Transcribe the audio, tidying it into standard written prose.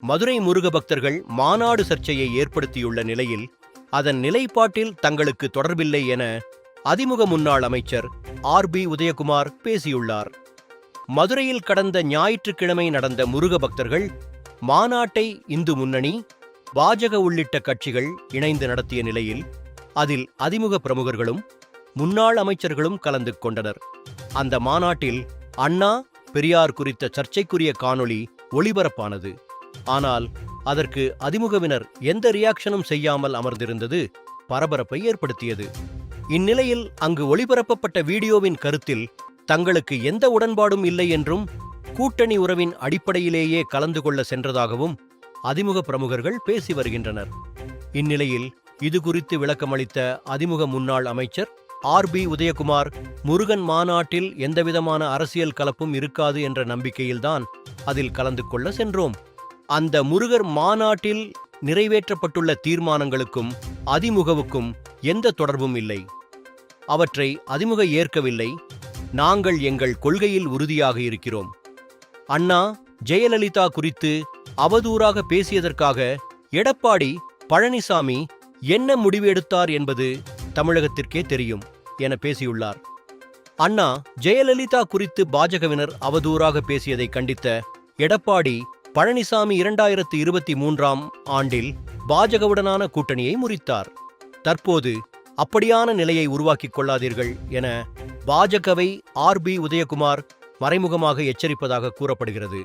மதுரை முருக பக்தர்கள் மாநாடு சர்ச்சையை ஏற்படுத்தியுள்ள நிலையில் அதன் நிலைப்பாட்டில் தங்களுக்கு தொடர்பில்லை என அதிமுக முன்னாள் அமைச்சர் ஆர்.பி. உதயகுமார் பேசியுள்ளார். மதுரையில் கடந்த ஞாயிற்றுக்கிழமை நடந்த முருக பக்தர்கள் மாநாட்டை இந்து முன்னணி, பாஜக உள்ளிட்ட கட்சிகள் இணைந்து நடத்திய நிலையில் அதில் அதிமுக பிரமுகர்களும் முன்னாள் அமைச்சர்களும் கலந்து கொண்டனர். அந்த மாநாட்டில் அண்ணா, பெரியார் குறித்த சர்ச்சைக்குரிய காணொளி ஒளிபரப்பானது. ஆனால் அதற்கு அதிமுகவினர் எந்த ரியாக்ஷனும் செய்யாமல் அமர்ந்திருந்தது பரபரப்பை ஏற்படுத்தியது. இந்நிலையில் அங்கு ஒளிபரப்பப்பட்ட வீடியோவின் கருத்தில் தங்களுக்கு எந்த உடன்பாடும் இல்லை என்றும் கூட்டணி உறவின் அடிப்படையிலேயே கலந்து கொள்ள சென்றதாகவும் அதிமுக பிரமுகர்கள் பேசி வருகின்றனர். இந்நிலையில் இது குறித்து விளக்கமளித்த அதிமுக முன்னாள் அமைச்சர் ஆர்.பி. உதயகுமார், முருகன் மாநாட்டில் எந்தவிதமான அரசியல் கலப்பும் இருக்காது என்ற நம்பிக்கையில்தான் அதில் கலந்து கொள்ள சென்றோம். அந்த முருகர் மாநாட்டில் நிறைவேற்றப்பட்டுள்ள தீர்மானங்களுக்கும் அதிமுகவுக்கும் எந்த தொடர்பும் இல்லை. அவற்றை அதிமுக ஏற்கவில்லை. நாங்கள் எங்கள் கொள்கையில் உறுதியாக இருக்கிறோம். அண்ணா, ஜெயலலிதா குறித்து அவதூறாக பேசியதற்காக எடப்பாடி பழனிசாமி என்ன முடிவு எடுத்தார் என்பது தமிழகத்திற்கே தெரியும் என பேசியுள்ளார். அண்ணா, ஜெயலலிதா குறித்து பாஜகவினர் அவதூறாக பேசியதை கண்டித்த எடப்பாடி பழனிசாமி 2023ஆம் ஆண்டில் பாஜகவுடனான கூட்டணியை முறித்தார். தற்போது அப்படியான நிலையை உருவாக்கிக் கொள்ளாதீர்கள் என பாஜகவை ஆர்.பி. உதயகுமார் மறைமுகமாக எச்சரிப்பதாக கூறப்படுகிறது.